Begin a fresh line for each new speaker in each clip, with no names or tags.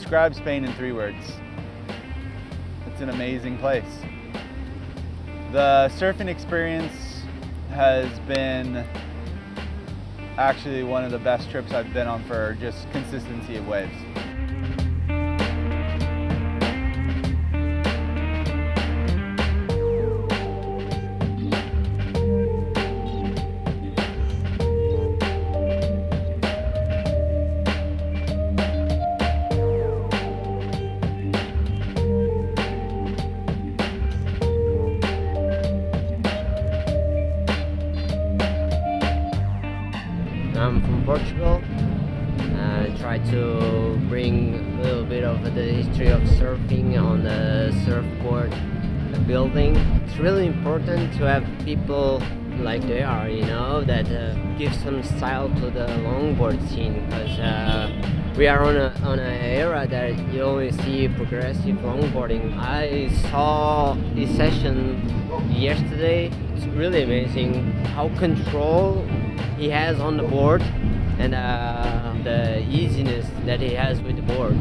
describe Spain in 3 words. It's an amazing place. The surfing experience has been actually one of the best trips I've been on for just consistency of waves.
I'm from Portugal. I try to bring a little bit of the history of surfing on the surfboard building. It's really important to have people like they are, you know, that give some style to the longboard scene, because we are on an era that you only see progressive longboarding. I saw this session yesterday. It's really amazing how control he has on the board and the easiness that he has with the board.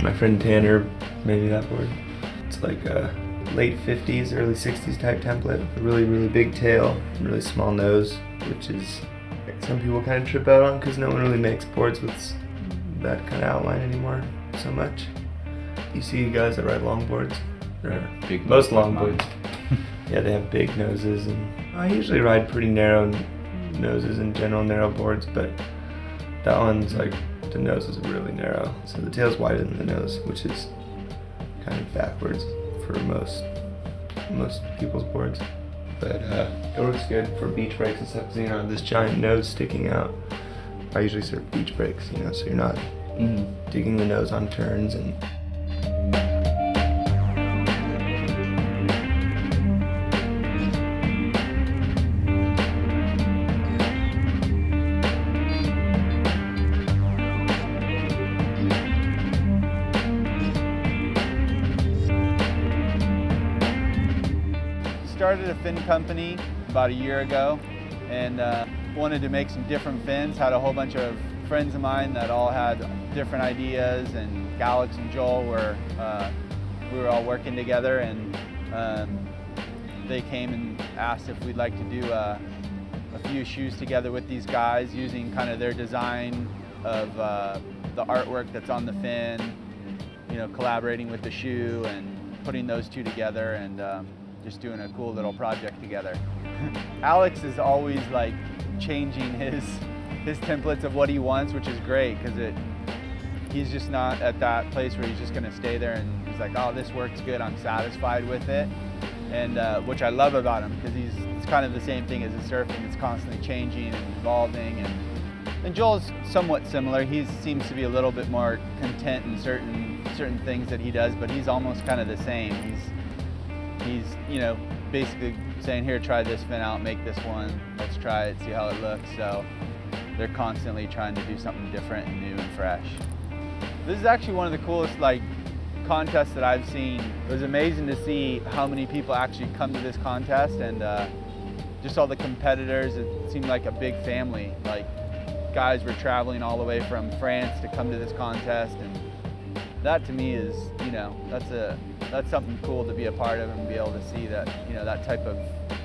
My friend Tanner made me that board. It's like a late 50s, early 60s type template. A really, really big tail, really small nose, which is some people kind of trip out on because no one really makes boards with that kind of outline anymore so much. You see guys that ride longboards, or most longboards, yeah, they have big noses, and I usually ride pretty narrow noses in general, narrow boards, but that one's like, the nose is really narrow, so the tail's wider than the nose, which is kind of backwards for most people's boards. But it works good for beach breaks and stuff, because you know, this giant nose sticking out. I usually surf beach breaks, you know, so you're not digging the nose on turns. And
Started a fin company about a year ago, and wanted to make some different fins. Had a whole bunch of friends of mine that all had different ideas, and Alex and Joel were we were all working together, and they came and asked if we'd like to do a few shoes together with these guys, using kind of their design of the artwork that's on the fin, you know, collaborating with the shoe and putting those two together, and just doing a cool little project together. Alex is always like changing his templates of what he wants, which is great, because he's just not at that place where he's just going to stay there and he's like, oh, this works good, I'm satisfied with it, and which I love about him, because it's kind of the same thing as the surfing. It's constantly changing and evolving, and Joel's somewhat similar. He seems to be a little bit more content in certain things that he does, but he's almost kind of the same. He's, you know, basically saying, here, try this fin out, make this one, let's try it, see how it looks. So they're constantly trying to do something different and new and fresh. This is actually one of the coolest contests that I've seen. It was amazing to see how many people actually come to this contest, and just all the competitors. It seemed like a big family. Like, guys were traveling all the way from France to come to this contest, and that to me is, you know, that's something cool to be a part of, and be able to see that, you know, that type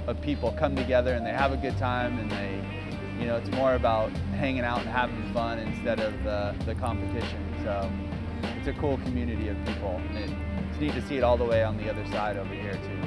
of people come together and they have a good time, and they, you know, it's more about hanging out and having fun instead of the competition. So it's a cool community of people, and it's neat to see it all the way on the other side over here too.